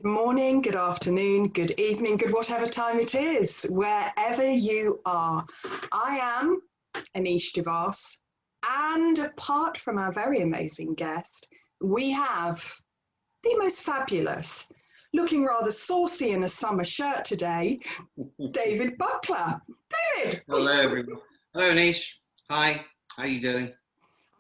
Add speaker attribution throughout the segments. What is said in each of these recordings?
Speaker 1: Good morning, good afternoon, good evening, good whatever time it is, wherever you are. I am Aneesh de Vos, and apart from our very amazing guest, we have the most fabulous, looking rather saucy in a summer shirt today, David Buckler. David!
Speaker 2: Hello, everyone. Hello, Anish. Hi, how are you doing?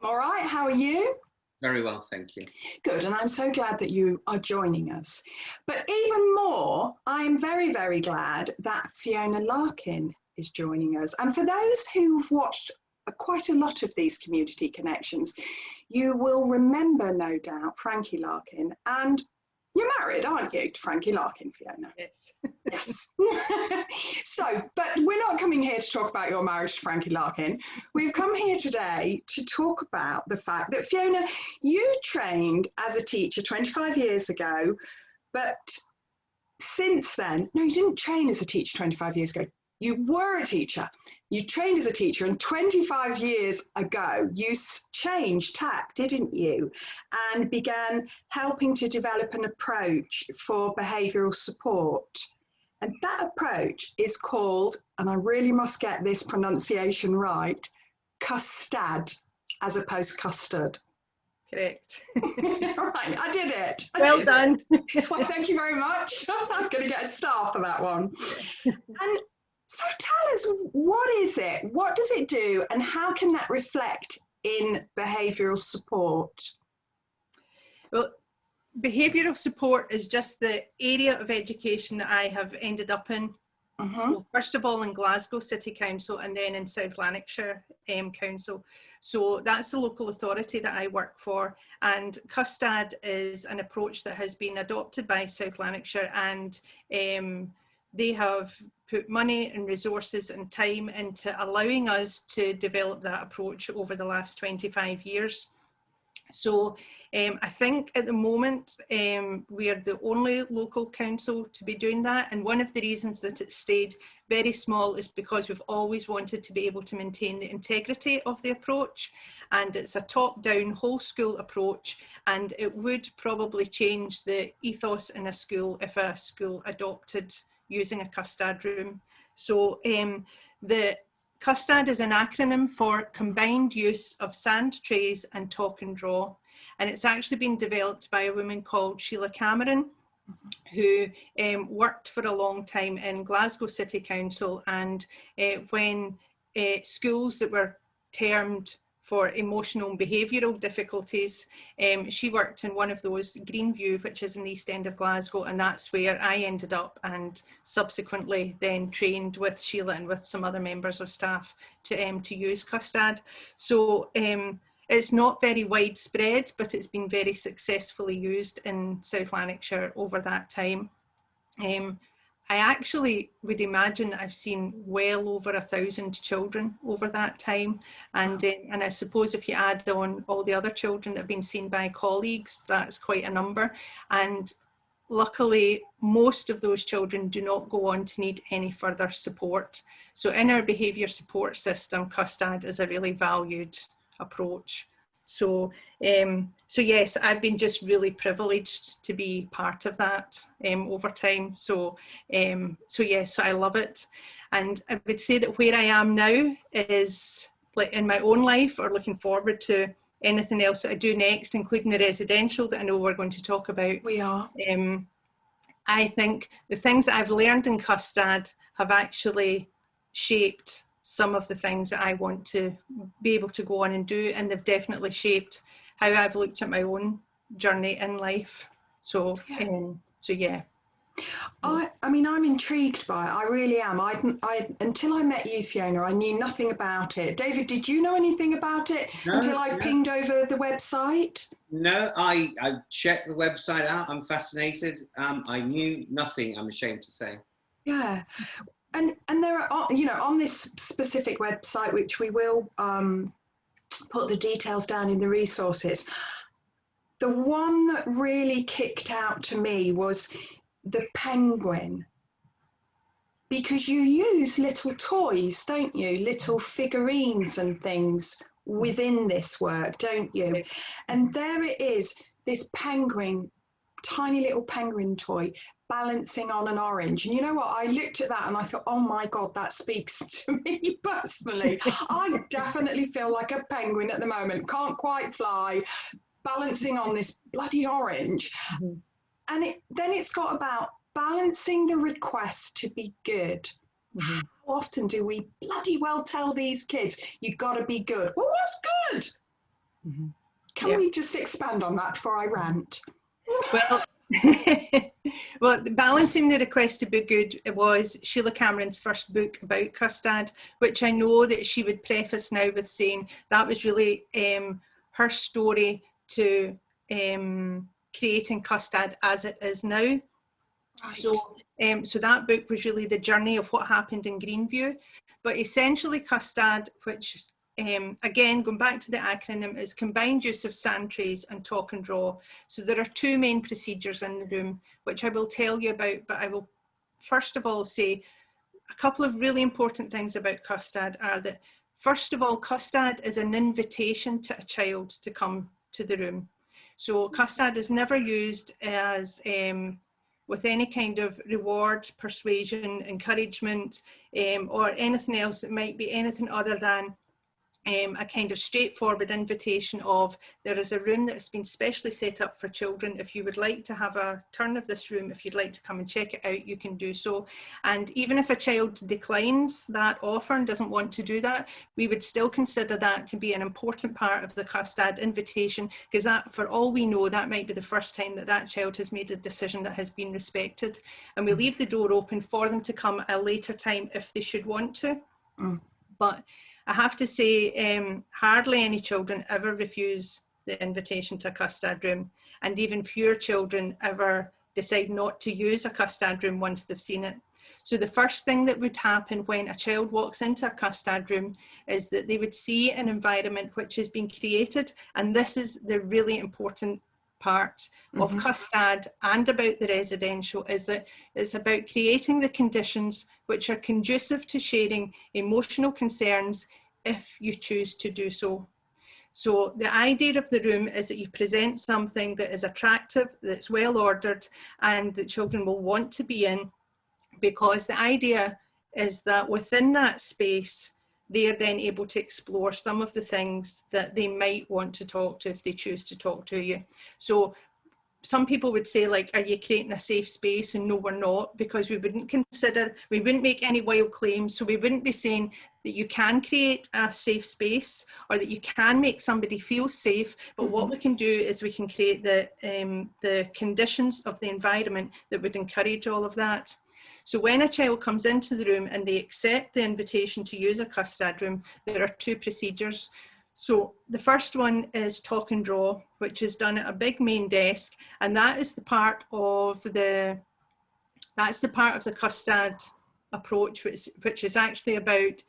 Speaker 1: All right, how are you?
Speaker 2: Very well, thank you.
Speaker 1: Good, and I'm so glad that you are joining us. But even more, I'm very, very glad that Fiona Larkin is joining us. And for those who've watched quite a lot of these community connections, you will remember, no doubt, Frankie Larkin. And you're married, aren't you, to Frankie Larkin, Fiona?
Speaker 3: Yes.
Speaker 1: Yes. But we're not coming here to talk about your marriage to Frankie Larkin. We've come here today to talk about the fact that, Fiona, you trained as a teacher 25 years ago, but since then, no, you didn't train as a teacher 25 years ago. You were a teacher. You trained as a teacher, and 25 years ago, you changed tack, didn't you? And began helping to develop an approach for behavioural support. And that approach is called, and I really must get this pronunciation right, Custtad, as opposed to custard.
Speaker 3: Correct.
Speaker 1: Right, I did it.
Speaker 3: Well done.
Speaker 1: Well, thank you very much. I'm going to get a star for that one. And so tell us, what is it? What does it do? And how can that reflect in behavioural support?
Speaker 3: Well, behavioural support is just the area of education that I have ended up in. So first of all in Glasgow City Council, and then in South Lanarkshire Council. So that's the local authority that I work for, and Custtad is an approach that has been adopted by South Lanarkshire, and they have put money and resources and time into allowing us to develop that approach over the last 25 years. So I think at the moment we are the only local council to be doing that, and one of the reasons that it stayed very small is because we've always wanted to be able to maintain the integrity of the approach, and it's a top-down whole school approach, and it would probably change the ethos in a school if a school adopted using a Custtad room. So the Custtad is an acronym for Combined Use of Sand Trays and Talk and Draw, and it's actually been developed by a woman called Sheila Cameron, who worked for a long time in Glasgow City Council, and when schools that were termed for emotional and behavioural difficulties, she worked in one of those, Greenview, which is in the East End of Glasgow, and that's where I ended up, and subsequently then trained with Sheila and with some other members of staff to use Custtad. So it's not very widespread, but it's been very successfully used in South Lanarkshire over that time. I actually would imagine that I've seen well over 1,000 children over that time, and I suppose if you add on all the other children that have been seen by colleagues, that's quite a number. And luckily, most of those children do not go on to need any further support. So in our behaviour support system, Custtad is a really valued approach. So yes, I've been just really privileged to be part of that over time. So yes, I love it. And I would say that where I am now is like in my own life, or looking forward to anything else that I do next, including the residential that I know we're going to talk about.
Speaker 1: We are.
Speaker 3: I think the things that I've learned in Custtad have actually shaped some of the things that I want to be able to go on and do, and they've definitely shaped how I've looked at my own journey in life. So yeah.
Speaker 1: I mean, I'm intrigued by it. I really am. Until I met you, Fiona, I knew nothing about it. David, did you know anything about it until I pinged over the website?
Speaker 2: No, I checked the website out. I'm fascinated. I knew nothing, I'm ashamed to say.
Speaker 1: Yeah. And there are, you know, on this specific website, which we will put the details down in the resources, the one that really kicked out to me was the penguin, because you use little toys, don't you? Little figurines and things within this work, don't you? And there it is, this penguin tiny little penguin toy balancing on an orange. And you know what? I looked at that and I thought, oh my God, that speaks to me personally. I definitely feel like a penguin at the moment, can't quite fly, balancing on this bloody orange. Mm-hmm. And then it's got about balancing the request to be good. Mm-hmm. How often do we bloody well tell these kids, you've got to be good? Well, what's good? Mm-hmm. Can we just expand on that before I rant?
Speaker 3: Well, well, balancing the request to be good was Sheila Cameron's first book about Custtad, which I know that she would preface now with saying that was really her story to creating Custtad as it is now. Right. So that book was really the journey of what happened in Greenview. But essentially Custtad, which again, going back to the acronym, is combined use of sand trays and talk and draw. So there are two main procedures in the room, which I will tell you about, but I will first of all say a couple of really important things about Custtad are that, first of all, Custtad is an invitation to a child to come to the room. So Custtad is never used as with any kind of reward, persuasion, encouragement, or anything else that might be anything other than a kind of straightforward invitation of, there is a room that's been specially set up for children. If you would like to have a turn of this room, if you'd like to come and check it out, you can do so. And even if a child declines that offer and doesn't want to do that, we would still consider that to be an important part of the Custtad invitation, because that, for all we know, that might be the first time that that child has made a decision that has been respected. And we leave the door open for them to come at a later time if they should want to. But I have to say, hardly any children ever refuse the invitation to a Custtad room, and even fewer children ever decide not to use a Custtad room once they've seen it. So the first thing that would happen when a child walks into a Custtad room is that they would see an environment which has been created, and this is the really important part of Custtad and about the residential, is that it's about creating the conditions which are conducive to sharing emotional concerns if you choose to do so. So the idea of the room is that you present something that is attractive, that's well ordered, and that children will want to be in, because the idea is that within that space they are then able to explore some of the things that they might want to talk to if they choose to talk to you. So some people would say, like, are you creating a safe space? And no, we're not, because we wouldn't make any wild claims. So we wouldn't be saying that you can create a safe space or that you can make somebody feel safe. But what we can do is we can create the conditions of the environment that would encourage all of that. So when a child comes into the room and they accept the invitation to use a Custtad room, there are two procedures. So the first one is talk and draw, which is done at a big main desk, and that is the part of the Custtad approach, which is actually about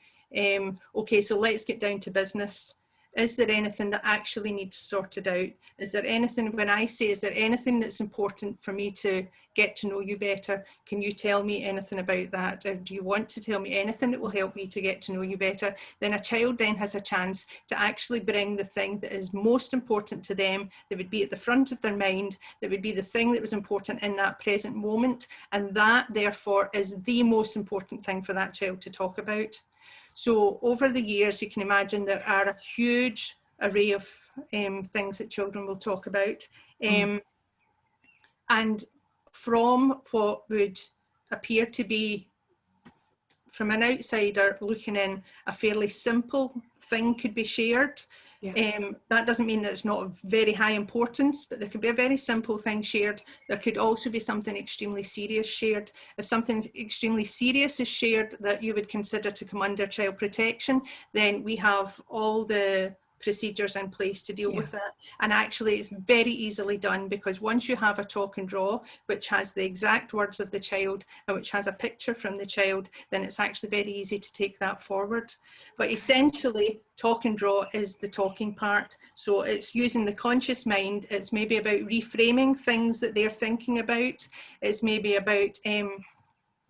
Speaker 3: okay, so let's get down to business. Is there anything that actually needs sorted out? Is there anything, when I say, is there anything that's important for me to get to know you better? Can you tell me anything about that? Or do you want to tell me anything that will help me to get to know you better? Then a child then has a chance to actually bring the thing that is most important to them, that would be at the front of their mind, that would be the thing that was important in that present moment. And that, therefore, is the most important thing for that child to talk about. So over the years, you can imagine there are a huge array of things that children will talk about. And from what would appear to be, from an outsider looking in, a fairly simple thing could be shared. That doesn't mean that it's not of very high importance, but there could be a very simple thing shared. There could also be something extremely serious shared. If something extremely serious is shared that you would consider to come under child protection, then we have all the procedures in place to deal with that. And actually it's very easily done, because once you have a talk and draw which has the exact words of the child and which has a picture from the child, then it's actually very easy to take that forward. But essentially talk and draw is the talking part. So it's using the conscious mind. It's maybe about reframing things that they're thinking about. It's maybe about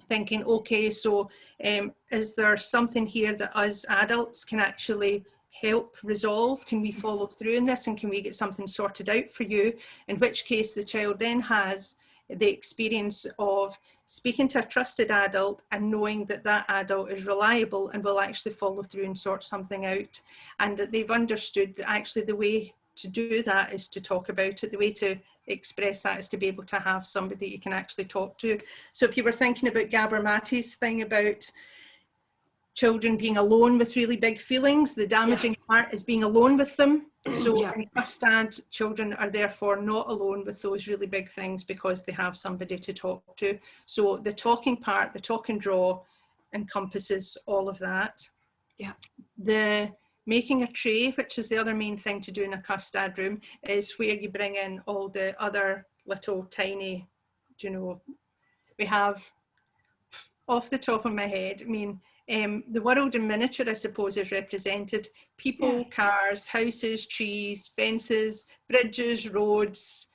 Speaker 3: thinking, okay, so is there something here that us adults can actually help resolve? Can we follow through in this, and can we get something sorted out for you? In which case the child then has the experience of speaking to a trusted adult and knowing that that adult is reliable and will actually follow through and sort something out, and that they've understood that actually the way to do that is to talk about it. The way to express that is to be able to have somebody you can actually talk to. So if you were thinking about Gabor Mate's thing about children being alone with really big feelings, the damaging part is being alone with them. So in Custtad, children are therefore not alone with those really big things because they have somebody to talk to. So the talking part, the talk and draw, encompasses all of that.
Speaker 1: Yeah.
Speaker 3: The making a tray, which is the other main thing to do in a Custtad room, is where you bring in all the other little tiny, you know, we have, off the top of my head, I mean, the world in miniature, I suppose, is represented. People, cars, houses, trees, fences, bridges, roads,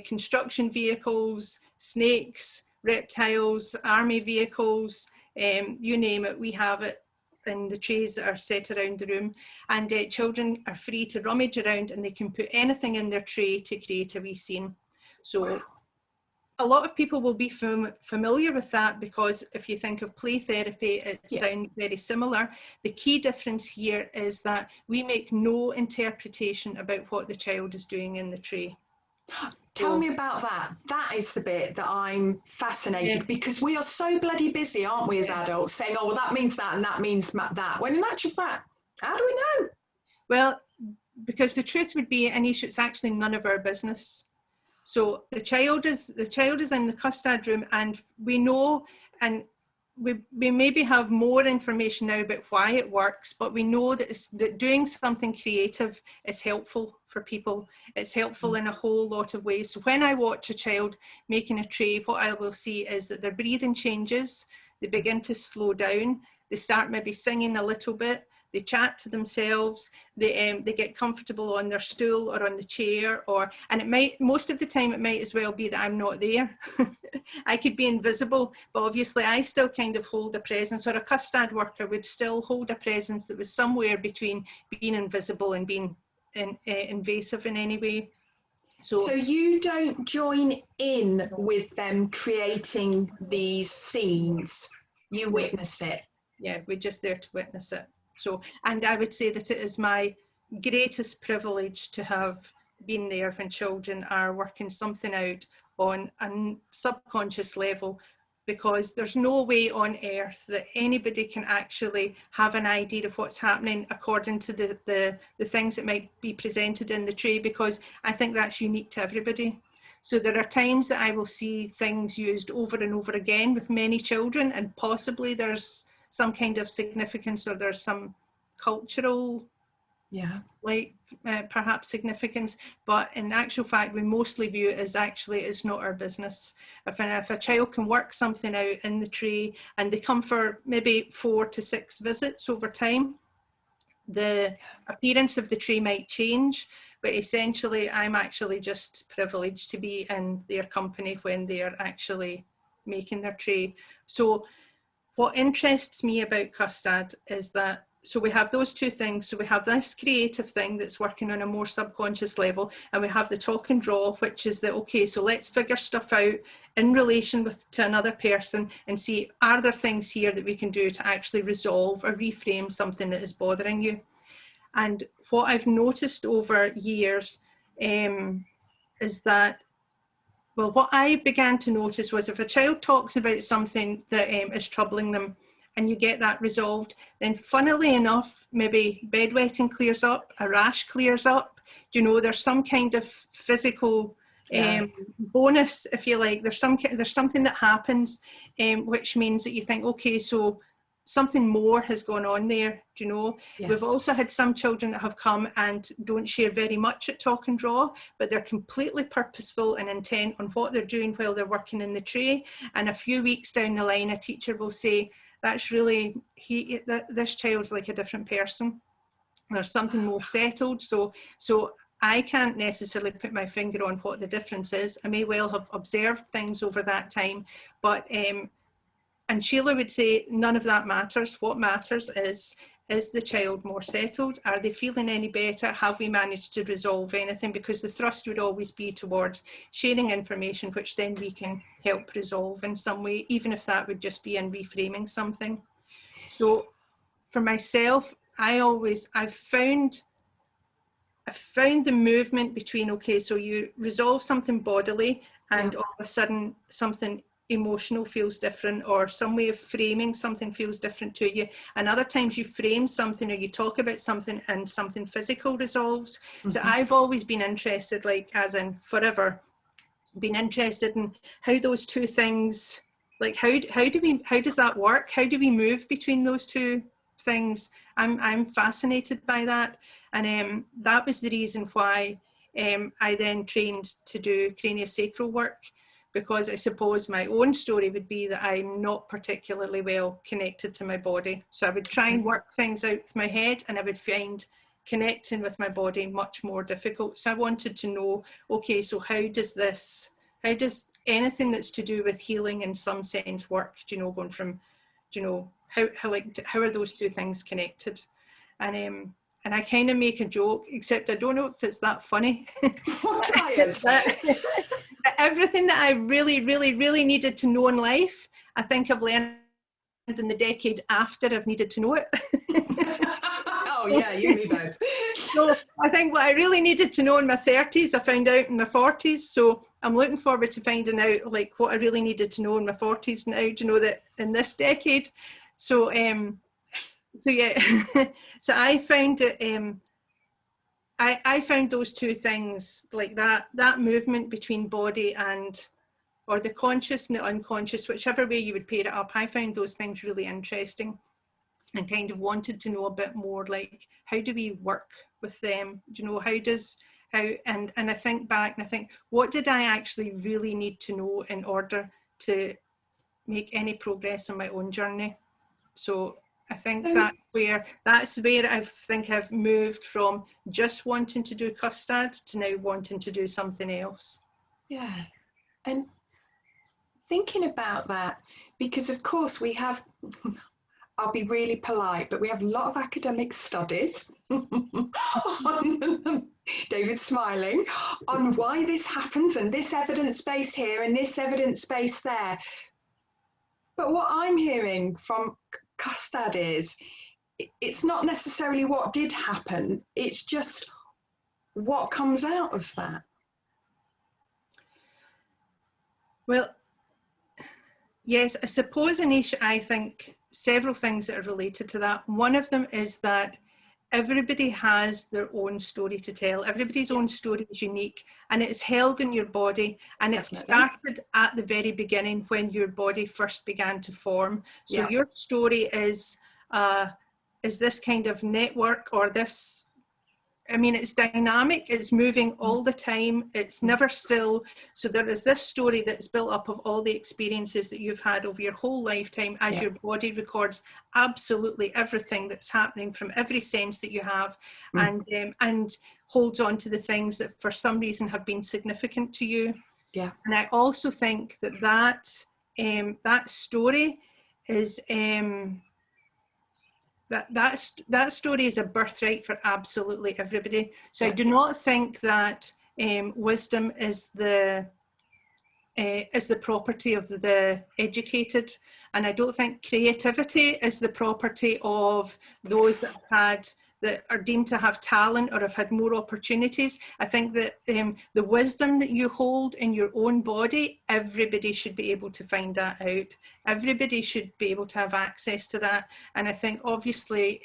Speaker 3: construction vehicles, snakes, reptiles, army vehicles, you name it, we have it in the trays that are set around the room. And children are free to rummage around and they can put anything in their tray to create a wee scene. So a lot of people will be familiar with that, because if you think of play therapy, it sounds very similar. The key difference here is that we make no interpretation about what the child is doing in the tray.
Speaker 1: Tell me about that. That is the bit that I'm fascinated, because we are so bloody busy, aren't we, as adults, saying, oh, well, that means that and that means that. When in actual fact, how do we know?
Speaker 3: Well, because the truth would be, Aneesh, it's actually none of our business. So the child is in the Custtad room, and we know, and we maybe have more information now about why it works, but we know that doing something creative is helpful for people. It's helpful in a whole lot of ways. So when I watch a child making a tray, what I will see is that their breathing changes, they begin to slow down, they start maybe singing a little bit, they chat to themselves, they get comfortable on their stool or on the chair, and it might, most of the time it might as well be that I'm not there. I could be invisible, but obviously I still kind of hold a presence, or a Custtad worker would still hold a presence that was somewhere between being invisible and being invasive in any way. So
Speaker 1: you don't join in with them creating these scenes, you witness it?
Speaker 3: Yeah, we're just there to witness it. So, and I would say that it is my greatest privilege to have been there when children are working something out on a subconscious level, because there's no way on earth that anybody can actually have an idea of what's happening according to the things that might be presented in the tray, because I think that's unique to everybody. So there are times that I will see things used over and over again with many children, and possibly there's some kind of significance, or there's some cultural, perhaps significance, but in actual fact we mostly view it as actually it's not our business. If a child can work something out in the tray and they come for maybe 4 to 6 visits over time, the appearance of the tray might change, but essentially I'm actually just privileged to be in their company when they're actually making their tray. So what interests me about Custtad is that, so we have those two things. So we have this creative thing that's working on a more subconscious level, and we have the talk and draw, which is that, okay, so let's figure stuff out in relation to another person and see, are there things here that we can do to actually resolve or reframe something that is bothering you? And what I've noticed over years is that, well, what I began to notice was if a child talks about something that is troubling them and you get that resolved, then funnily enough, maybe bedwetting clears up, a rash clears up, you know, there's some kind of physical bonus, if you like. There's something that happens which means that you think, okay, so something more has gone on there, do you know? Yes. We've also had some children that have come and don't share very much at talk and draw, but they're completely purposeful and intent on what they're doing while they're working in the tray. And a few weeks down the line, a teacher will say, that's really, this child's like a different person. There's something more settled. So I can't necessarily put my finger on what the difference is. I may well have observed things over that time, but and Sheila would say none of that matters. What matters is is the child more settled? Are they feeling any better? Have we managed to resolve anything? Because the thrust would always be towards sharing information, which then we can help resolve in some way, even if that would just be in reframing something. So for myself, I've found the movement between, okay, so you resolve something bodily and all of a sudden something emotional feels different, or some way of framing something feels different to you, and other times you frame something or you talk about something and something physical resolves. So I've always been interested, like as in forever, been interested in how those two things, like how does that work? How do we move between those two things? I'm fascinated by that, and that was the reason why I then trained to do craniosacral work, because I suppose my own story would be that I'm not particularly well connected to my body. So I would try and work things out with my head, and I would find connecting with my body much more difficult. So I wanted to know, okay, so how does anything that's to do with healing in some sense work? Do you know, going from, do you know, how are those two things connected? And I kind of make a joke, except I don't know if it's that funny.
Speaker 1: Try it.
Speaker 3: Everything that I really, really, really needed to know in life, I think I've learned in the decade after I've needed to know it.
Speaker 1: Oh yeah, you knew that.
Speaker 3: So I think what I really needed to know in my 30s, I found out in my 40s. So I'm looking forward to finding out like what I really needed to know in my 40s now, to know that in this decade. So so yeah, so I found it. I found those two things, like that movement between body and, or the conscious and the unconscious, whichever way you would pair it up, I found those things really interesting, and kind of wanted to know a bit more, like, how do we work with them? Do you know, and I think back and I think, what did I actually really need to know in order to make any progress on my own journey? So I think that's where I think I've moved from just wanting to do Custtad to now wanting to do something else.
Speaker 1: Yeah, and thinking about that, because of course we have, I'll be really polite, but we have a lot of academic studies on, David's smiling, on why this happens, and this evidence base here and this evidence base there. But what I'm hearing from Custtad is, it's not necessarily what did happen, it's just what comes out of that.
Speaker 3: Well, yes, I suppose, Aneesh, I think several things that are related to that. One of them is that everybody has their own story to tell. Everybody's own story is unique, and it's held in your body, and it started at the very beginning when your body first began to form. So your story is this kind of network, or this, I mean, it's dynamic, it's moving all the time, it's never still. So there is this story that's built up of all the experiences that you've had over your whole lifetime, as your body records absolutely everything that's happening from every sense that you have, and holds on to the things that for some reason have been significant to you. Yeah. And I also think that that story is that story is a birthright for absolutely everybody. So I do not think that wisdom is the property of the educated, and I don't think creativity is the property of those that are deemed to have talent or have had more opportunities. I think that the wisdom that you hold in your own body, everybody should be able to find that out. Everybody should be able to have access to that. And I think obviously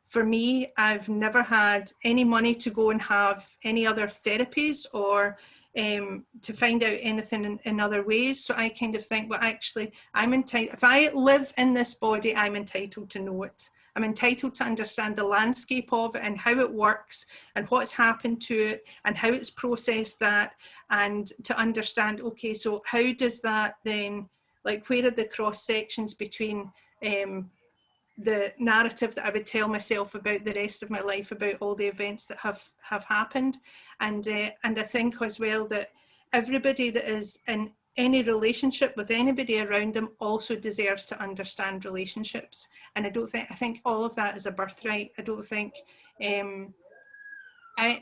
Speaker 3: for me, I've never had any money to go and have any other therapies or to find out anything in other ways. So I kind of think, well, actually, I'm entitled, if I live in this body, I'm entitled to know it. I'm entitled to understand the landscape of it and how it works and what's happened to it and how it's processed that, and to understand, okay, so how does that then, like, where are the cross sections between the narrative that I would tell myself about the rest of my life, about all the events that have happened. And I think as well that everybody that is in any relationship with anybody around them also deserves to understand relationships. And I think all of that is a birthright. I don't think,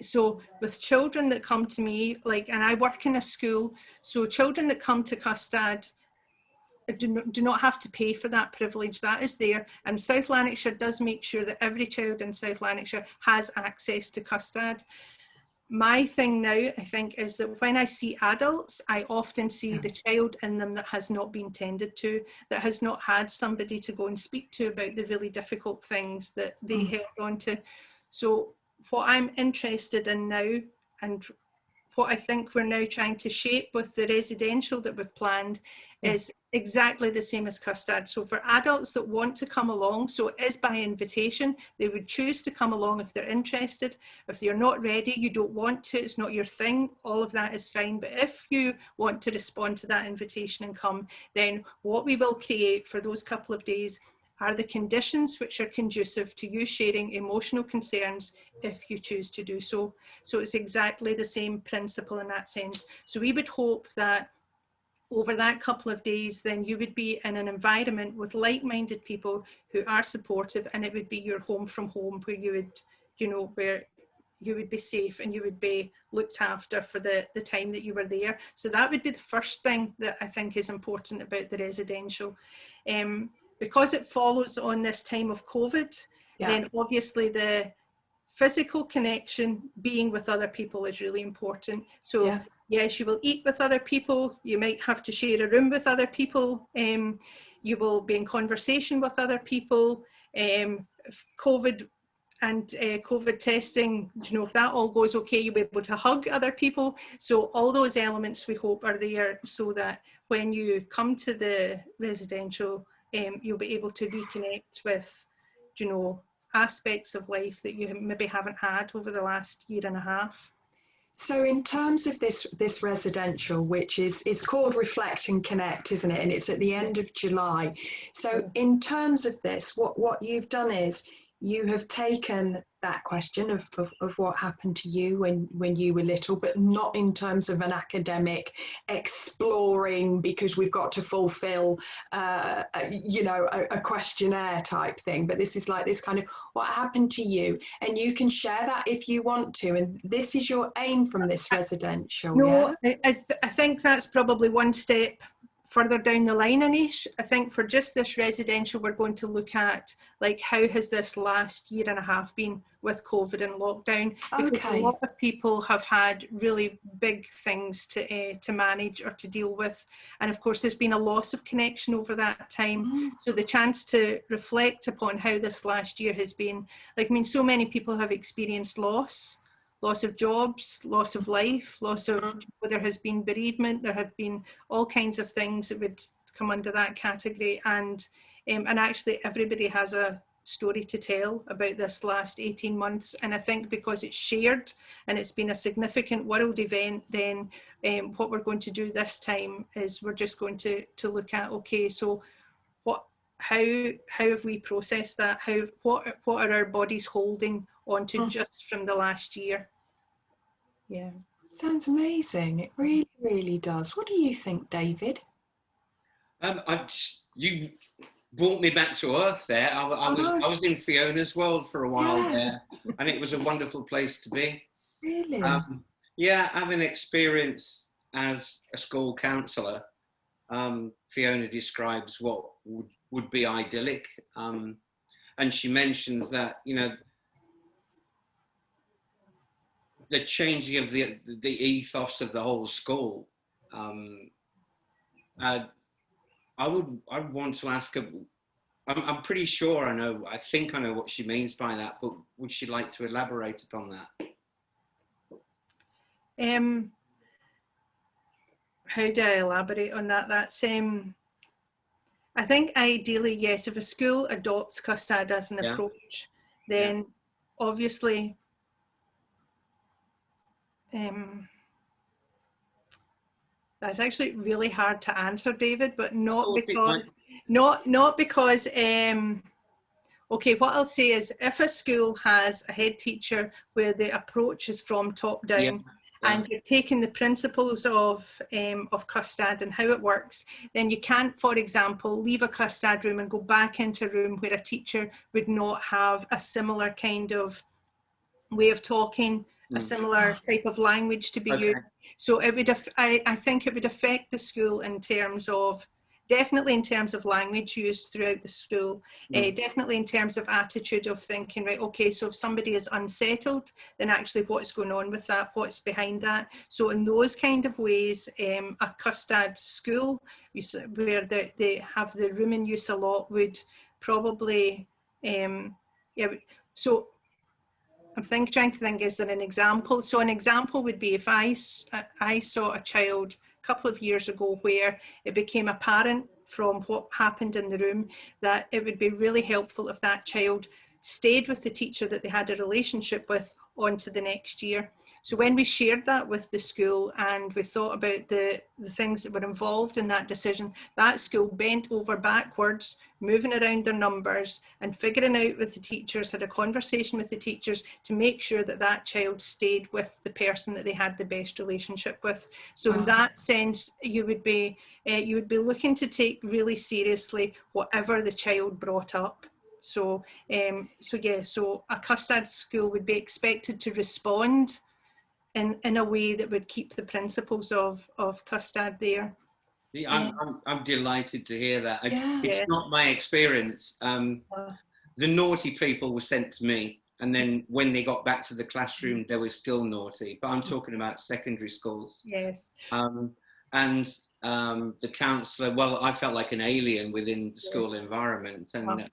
Speaker 3: so with children that come to me, like, and I work in a school, so children that come to Custtad do not have to pay for that privilege. That is there. And South Lanarkshire does make sure that every child in South Lanarkshire has access to Custtad. My thing now, I think, is that when I see adults, I often see the child in them that has not been tended to, that has not had somebody to go and speak to about the really difficult things that they held on to. So what I'm interested in now, and what I think we're now trying to shape with the residential that we've planned, is exactly the same as Custtad. So for adults that want to come along, so it is by invitation, they would choose to come along if they're interested. If you're not ready, you don't want to, it's not your thing, all of that is fine. But if you want to respond to that invitation and come, then what we will create for those couple of days are the conditions which are conducive to you sharing emotional concerns if you choose to do so. So it's exactly the same principle in that sense. So we would hope that over that couple of days, then you would be in an environment with like-minded people who are supportive, and it would be your home from home, where you would, you know, where you would be safe and you would be looked after for the time that you were there. So that would be the first thing that I think is important about the residential. Because it follows on this time of COVID, then obviously the physical connection, being with other people, is really important. So yes, you will eat with other people, you might have to share a room with other people, you will be in conversation with other people. COVID and COVID testing, you know, if that all goes okay, you'll be able to hug other people. So all those elements we hope are there, so that when you come to the residential, you'll be able to reconnect with, you know, aspects of life that you maybe haven't had over the last year and a half.
Speaker 1: So in terms of this residential, which is called Reflect and Connect, isn't it? And it's at the end of July. So in terms of this, what you've done is you have taken that question of what happened to you when you were little, but not in terms of an academic exploring because we've got to fulfill, you know, a questionnaire type thing. But this is like this kind of what happened to you, and you can share that if you want to. And this is your aim from this residential.
Speaker 3: No, I think that's probably one step further down the line, Aneesh. I think for just this residential, we're going to look at, like, how has this last year and a half been with COVID and lockdown? Because a lot of people have had really big things to manage or to deal with. And of course, there's been a loss of connection over that time. So the chance to reflect upon how this last year has been, like, I mean, so many people have experienced loss of jobs, loss of life, loss of, there has been bereavement, there have been all kinds of things that would come under that category. And actually everybody has a story to tell about this last 18 months. And I think because it's shared and it's been a significant world event, then what we're going to do this time is we're just going to look at, okay, so how have we processed that? What are our bodies holding onto just from the last year? Yeah.
Speaker 1: Sounds amazing. It really, really does. What do you think, David?
Speaker 2: You brought me back to earth there. I was in Fiona's world for a while there, and it was a wonderful place to be.
Speaker 1: Really?
Speaker 2: Yeah, having experience as a school counsellor, Fiona describes what would be idyllic, and she mentions that, you know, the changing of the ethos of the whole school. I would want to ask her. I'm pretty sure I think I know what she means by that, but would she like to elaborate upon that?
Speaker 3: How do I elaborate on that? That's I think ideally, yes, if a school adopts Custtad as an approach, then obviously that's actually really hard to answer, David, but not because okay, what I'll say is if a school has a head teacher where the approach is from top down, and you're taking the principles of Custtad and how it works, then you can't, for example, leave a Custtad room and go back into a room where a teacher would not have a similar kind of way of talking, a similar type of language to be used. So it would, I think it would affect the school in terms of, definitely in terms of language used throughout the school, definitely in terms of attitude of thinking, right, okay, so if somebody is unsettled, then actually what's going on with that, what's behind that. So in those kind of ways, a Custtad school, where they have the room in use a lot, would probably, so I'm trying to think, is there an example? So an example would be if I saw a child a couple of years ago where it became apparent from what happened in the room that it would be really helpful if that child stayed with the teacher that they had a relationship with on to the next year. So when we shared that with the school and we thought about the things that were involved in that decision, that school bent over backwards, moving around their numbers and figuring out with the teachers, had a conversation with the teachers to make sure that that child stayed with the person that they had the best relationship with. So in that sense, you would be looking to take really seriously whatever the child brought up. So a Custtad school would be expected to respond in a way that would keep the principles of Custtad there.
Speaker 2: I'm delighted to hear that. It's not my experience. The naughty people were sent to me, and then when they got back to the classroom, they were still naughty. But I'm talking about secondary schools.
Speaker 3: Yes.
Speaker 2: And the counsellor, well, I felt like an alien within the school environment, and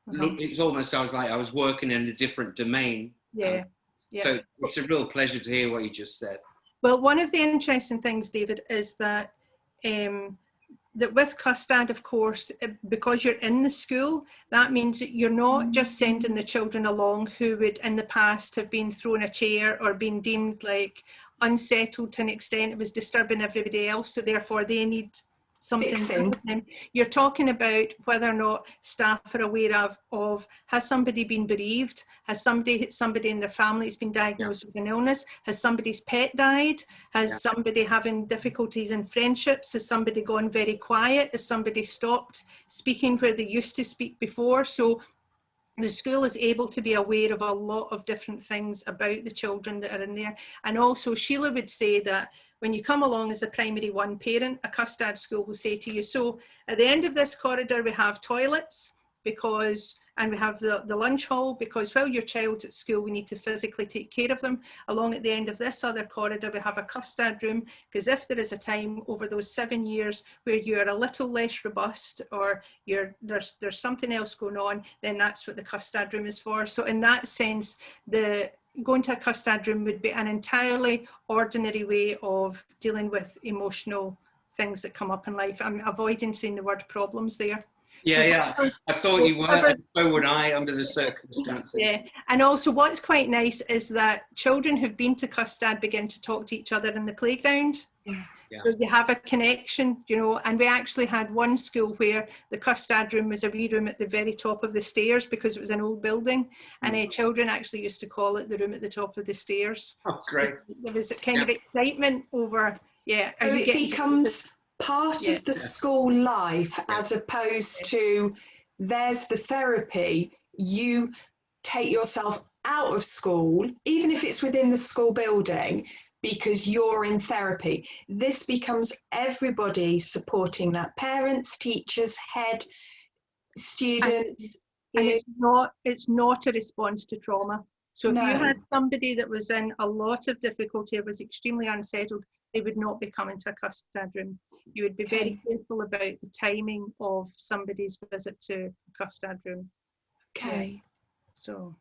Speaker 2: it's almost, I was working in a different domain. So it's a real pleasure to hear what you just said.
Speaker 3: Well, one of the interesting things, David, is that that with Custtad, of course, because you're in the school, that means that you're not just sending the children along who would in the past have been thrown a chair or been deemed like unsettled to an extent it was disturbing everybody else, so therefore they need something. You're talking about whether or not staff are aware of has somebody been bereaved, has somebody in their family has been diagnosed with an illness, has somebody's pet died, has somebody having difficulties in friendships, has somebody gone very quiet, has somebody stopped speaking where they used to speak before. So the school is able to be aware of a lot of different things about the children that are in there. And also Sheila would say that when you come along as a primary one parent, a Custtad school will say to you, so at the end of this corridor we have toilets and we have the lunch hall, because while your child's at school we need to physically take care of them. Along at the end of this other corridor we have a Custtad room, because if there is a time over those 7 years where you're a little less robust or there's something else going on, then that's what the Custtad room is for. So in that sense, going to a Custtad room would be an entirely ordinary way of dealing with emotional things that come up in life. I'm avoiding saying the word problems there.
Speaker 2: I thought you were, and so would I under the circumstances.
Speaker 3: And also what's quite nice is that children who've been to Custtad begin to talk to each other in the playground. So you have a connection, and we actually had one school where the Custtad room was a wee room at the very top of the stairs because it was an old building, and children actually used to call it the room at the top of the stairs.
Speaker 2: That's great.
Speaker 3: There was a kind of excitement over,
Speaker 1: so it becomes part of the school life as opposed to there's the therapy. You take yourself out of school, even if it's within the school building, because you're in therapy. This becomes everybody supporting that, parents, teachers, head, students.
Speaker 3: And it's not a response to trauma. So if you had somebody that was in a lot of difficulty or was extremely unsettled, they would not be coming to a Custtad room. You would be very careful about the timing of somebody's visit to a Custtad room. So,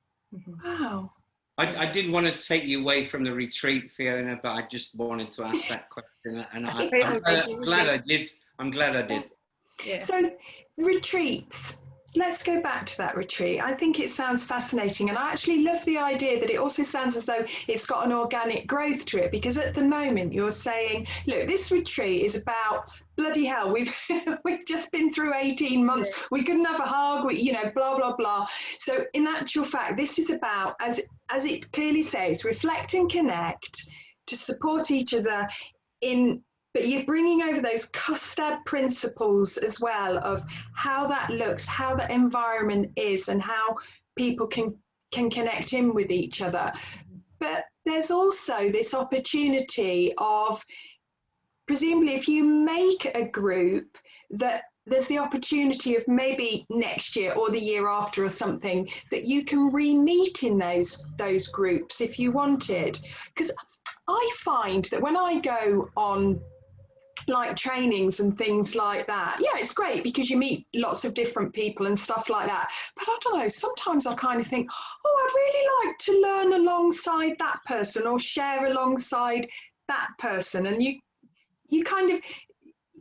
Speaker 1: wow.
Speaker 2: I didn't want to take you away from the retreat, Fiona, but I just wanted to ask that question, and I'm glad I did. I'm glad I did.
Speaker 1: So retreats. Let's go back to that retreat. I think it sounds fascinating, and I actually love the idea that it also sounds as though it's got an organic growth to it, because at the moment you're saying, look, this retreat is about bloody hell, we've just been through 18 months, we couldn't have a hug, blah blah blah. So in actual fact, this is about, as it clearly says, reflect and connect, to support each other but you're bringing over those Custtad principles as well of how that looks, how the environment is, and how people can connect in with each other. But there's also this opportunity of, presumably, if you make a group, that there's the opportunity of maybe next year or the year after or something that you can re-meet in those groups if you wanted. Because I find that when I go on like trainings and things like that, yeah, it's great because you meet lots of different people and stuff like that. But I don't know, sometimes I kind of think, oh, I'd really like to learn alongside that person or share alongside that person. And you kind of,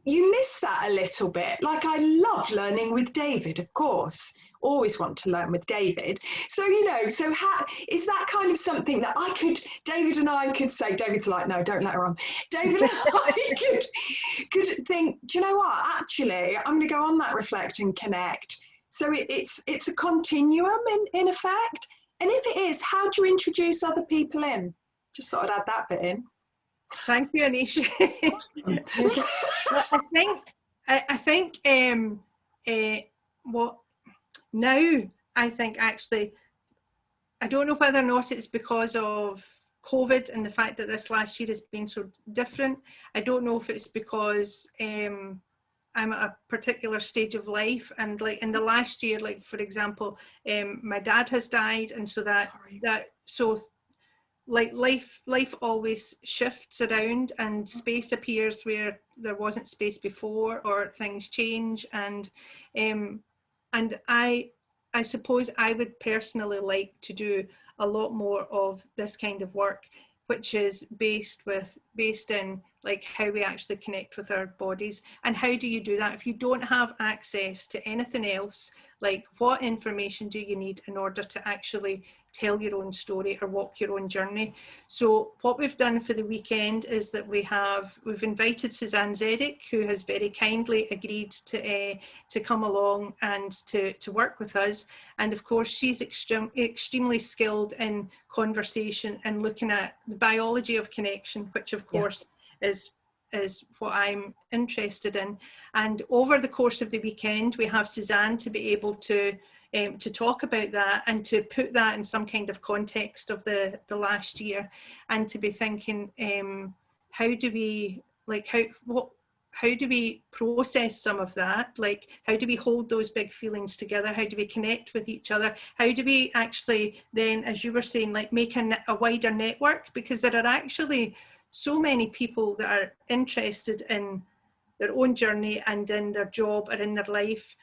Speaker 1: you miss that a little bit. Like, I love learning with David, of course. Always want to learn with David. So, you know, so how is that kind of something that David and I could say, David's like, no, don't let her on. David and I could think, do you know what? Actually, I'm going to go on that reflect and connect. So it's a continuum in effect. And if it is, how do you introduce other people in? Just sort of add that bit in.
Speaker 3: Thank you, Aneesh. I think what now, I think actually, I don't know whether or not it's because of COVID and the fact that this last year has been so different. I don't know if it's because I'm at a particular stage of life, and like in the last year, like for example, my dad has died, and so like life always shifts around and space appears where there wasn't space before, or things change, and I suppose I would personally like to do a lot more of this kind of work, which is based in like how we actually connect with our bodies. And how do you do that if you don't have access to anything else? Like, what information do you need in order to actually tell your own story or walk your own journey? So what we've done for the weekend is that we've invited Suzanne Zedek, who has very kindly agreed to come along and to work with us. And of course, she's extremely skilled in conversation and looking at the biology of connection, which of course is what I'm interested in. And over the course of the weekend, we have Suzanne to be able to talk about that and to put that in some kind of context of the last year, and to be thinking, how do we process some of that? Like, how do we hold those big feelings together? How do we connect with each other? How do we actually then, as you were saying, like make a wider network? Because there are actually so many people that are interested in their own journey and in their job or in their life,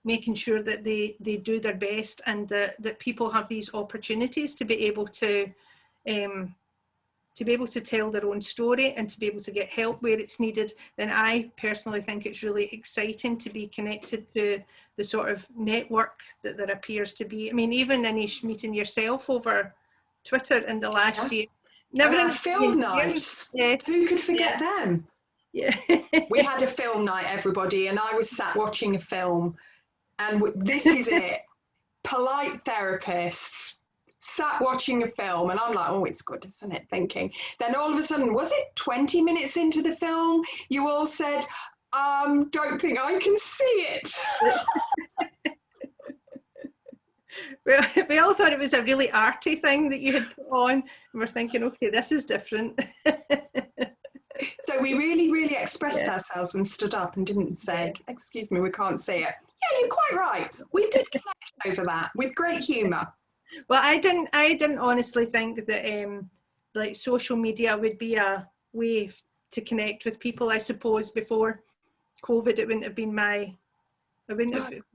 Speaker 3: making sure that they do their best, and that people have these opportunities to be able to tell their own story and to be able to get help where it's needed. Then I personally think it's really exciting to be connected to the sort of network that there appears to be. I mean, even Aneesh, meeting yourself over Twitter in the last year. Never in
Speaker 1: film nights.
Speaker 3: Yeah.
Speaker 1: Who could forget them?
Speaker 3: Yeah.
Speaker 1: We had a film night, everybody, and I was sat watching a film. And this is it. Polite therapists sat watching a film, and I'm like, oh, it's good, isn't it? Thinking. Then all of a sudden, was it 20 minutes into the film? You all said, don't think I can see it.
Speaker 3: We all thought it was a really arty thing that you had put on, and we're thinking, okay, this is different.
Speaker 1: So we really, really expressed ourselves and stood up and didn't say, excuse me, we can't see it. Yeah, you're quite right. We did connect over that with great humour. Well,
Speaker 3: I didn't honestly think that like social media would be a way to connect with people. I suppose before COVID, it wouldn't have been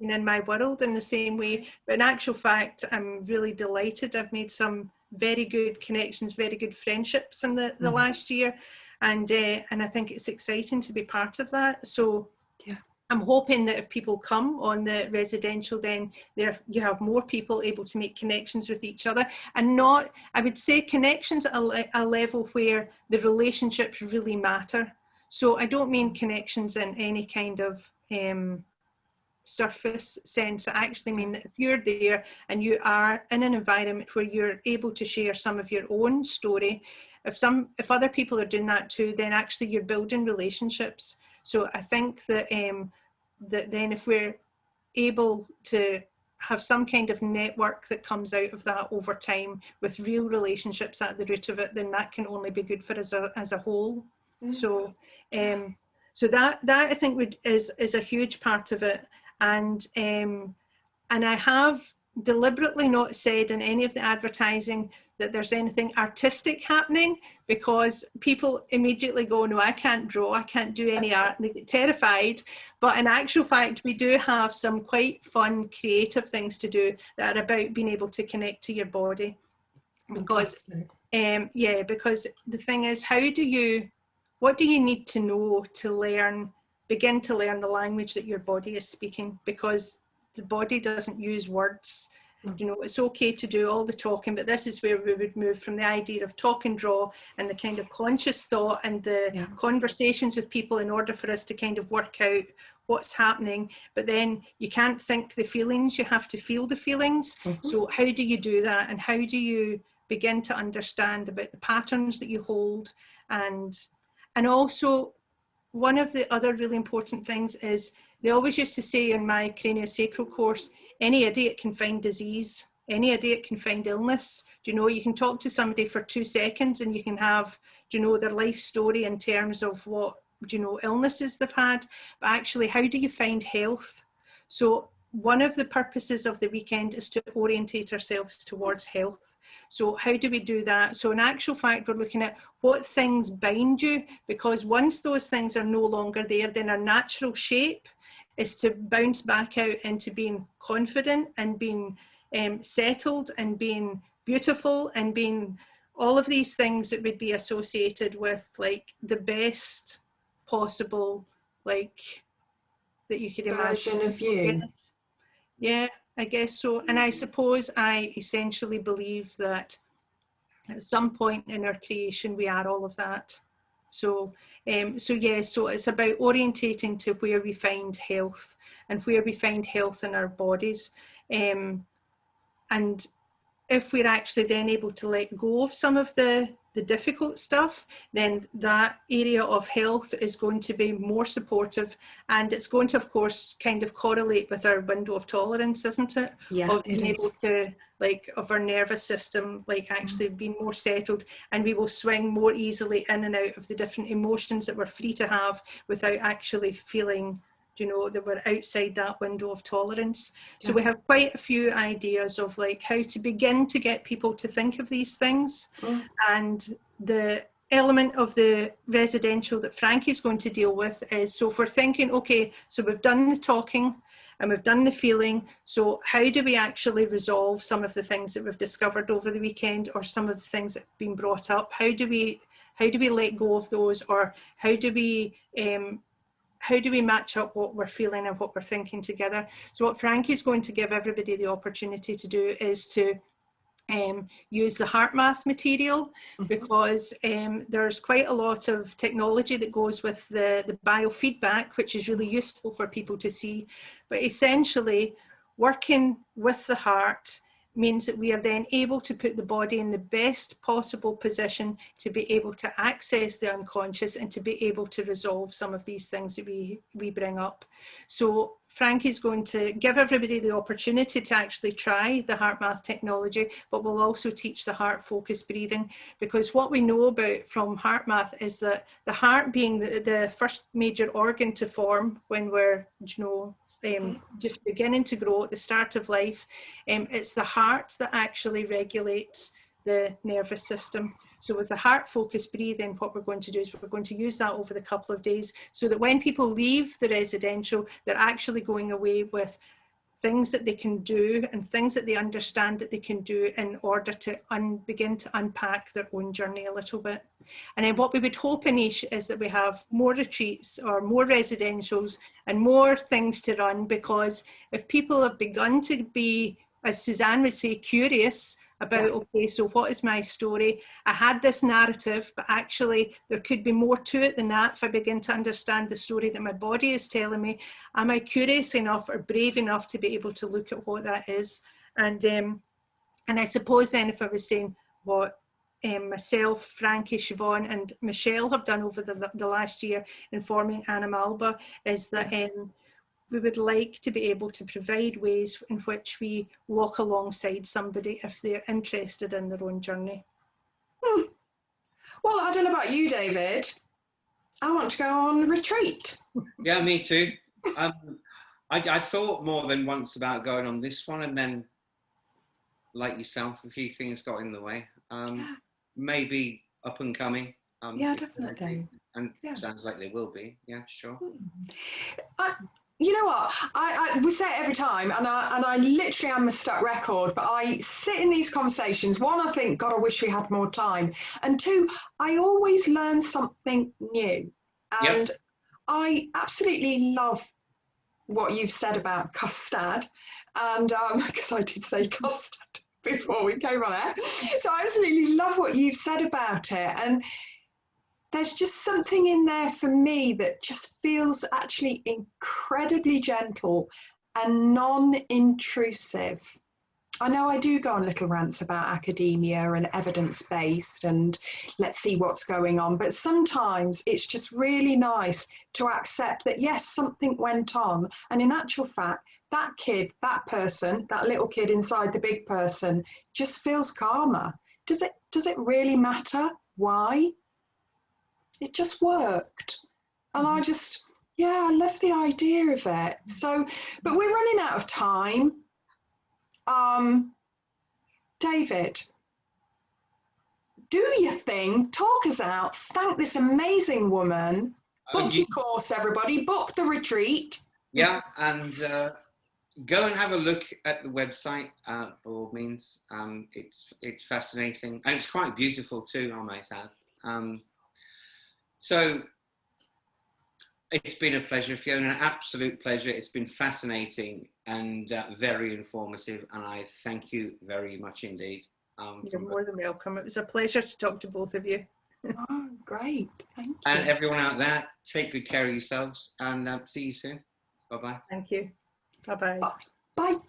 Speaker 3: in my world in the same way. But in actual fact, I'm really delighted. I've made some very good connections, very good friendships in the last year. And I think it's exciting to be part of that. So I'm hoping that if people come on the residential, then you have more people able to make connections with each other, and not, I would say, connections at a level where the relationships really matter. So I don't mean connections in any kind of surface sense that actually mean that if you're there and you are in an environment where you're able to share some of your own story, if other people are doing that too, then actually you're building relationships. So I think that that then if we're able to have some kind of network that comes out of that over time with real relationships at the root of it, then that can only be good for us as a whole. So so that I think is a huge part of it. And I have deliberately not said in any of the advertising that there's anything artistic happening, because people immediately go, no, I can't draw, I can't do any art, and they get terrified. But in actual fact, we do have some quite fun, creative things to do that are about being able to connect to your body. Because, because the thing is, what do you need to know to begin to learn the language that your body is speaking? Because the body doesn't use words. You know, it's okay to do all the talking, but this is where we would move from the idea of talk and draw and the kind of conscious thought and the conversations with people in order for us to kind of work out what's happening. But then you can't think the feelings, you have to feel the feelings. So how do you do that? And how do you begin to understand about the patterns that you hold? And also, one of the other really important things is, they always used to say in my craniosacral course, any idiot can find disease, any idiot can find illness. Do you know, you can talk to somebody for 2 seconds and you can have, do you know, their life story in terms of what, do you know, illnesses they've had, but actually, how do you find health? So one of the purposes of the weekend is to orientate ourselves towards health. So how do we do that? So in actual fact, we're looking at what things bind you, because once those things are no longer there, then our natural shape is to bounce back out into being confident and being settled and being beautiful and being all of these things that would be associated with like the best possible, like, that you could imagine.
Speaker 1: Version of you.
Speaker 3: Yeah, I guess so. And I suppose I essentially believe that at some point in our creation, we are all of that. So so it's about orientating to where we find health and where we find health in our bodies. And if we're actually then able to let go of some of the difficult stuff, then that area of health is going to be more supportive, and it's going to, of course, kind of correlate with our window of tolerance, isn't it?
Speaker 1: Yeah,
Speaker 3: of being able to, like, of our nervous system, like, actually being more settled, and we will swing more easily in and out of the different emotions that we're free to have without actually feeling, you know, that we're outside that window of tolerance. So we have quite a few ideas of like how to begin to get people to think of these things. And the element of the residential that Frankie's going to deal with is, so if we're thinking, okay, so we've done the talking and we've done the feeling, so how do we actually resolve some of the things that we've discovered over the weekend, or some of the things that have been brought up? How do we let go of those, or how do we match up what we're feeling and what we're thinking together? So what Frankie's going to give everybody the opportunity to do is to use the heart math material, because there's quite a lot of technology that goes with the biofeedback, which is really useful for people to see. But essentially, working with the heart means that we are then able to put the body in the best possible position to be able to access the unconscious and to be able to resolve some of these things that we bring up. So Frankie's going to give everybody the opportunity to actually try the heart math technology, but we'll also teach the heart focused breathing, because what we know about from heart math is that the heart, being the first major organ to form when we're, you know, just beginning to grow at the start of life, it's the heart that actually regulates the nervous system. So with the heart focused breathing, what we're going to do is we're going to use that over the couple of days, so that when people leave the residential, they're actually going away with things that they can do and things that they understand that they can do in order to begin to unpack their own journey a little bit. And then what we would hope, Aneesh, is that we have more retreats or more residentials and more things to run, because if people have begun to be, as Suzanne would say, curious about, okay, so what is my story? I had this narrative, but actually there could be more to it than that. If I begin to understand the story that my body is telling me, am I curious enough or brave enough to be able to look at what that is? And I suppose then if I was saying what myself, Frankie, Siobhan and Michelle have done over the last year in forming Anam Alba, is that we would like to be able to provide ways in which we walk alongside somebody if they're interested in their own journey.
Speaker 1: Well, I don't know about you, David. I want to go on retreat.
Speaker 2: Yeah, me too. I thought more than once about going on this one, and then, like yourself, a few things got in the way. Maybe up and coming.
Speaker 1: Yeah, definitely.
Speaker 2: And sounds like they will be. Yeah, sure.
Speaker 1: You know what? We say it every time, and I literally am a stuck record, but I sit in these conversations. One, I think, God, I wish we had more time. And two, I always learn something new. And I absolutely love what you've said about Custtad. And because I did say Custtad before we came on air. So I absolutely love what you've said about it. And there's just something in there for me that just feels actually incredibly gentle and non-intrusive. I know I do go on little rants about academia and evidence-based and let's see what's going on, but sometimes it's just really nice to accept that, yes, something went on, and in actual fact, that kid, that person, that little kid inside the big person just feels calmer. Does it really matter why? It just worked. And I just, I love the idea of it. So, but we're running out of time. David, do your thing, talk us out, thank this amazing woman, book your course, everybody, book the retreat.
Speaker 2: Yeah, and go and have a look at the website, by all means. It's fascinating, and it's quite beautiful too, I might add. So it's been a pleasure, Fiona, an absolute pleasure. It's been fascinating and very informative, and I thank you very much indeed.
Speaker 3: You're more than welcome. It was a pleasure to talk to both of you.
Speaker 1: Oh, great. Thank you.
Speaker 2: And everyone out there, take good care of yourselves, and see you soon. Bye-bye.
Speaker 3: Thank you. Bye-bye.
Speaker 1: Bye.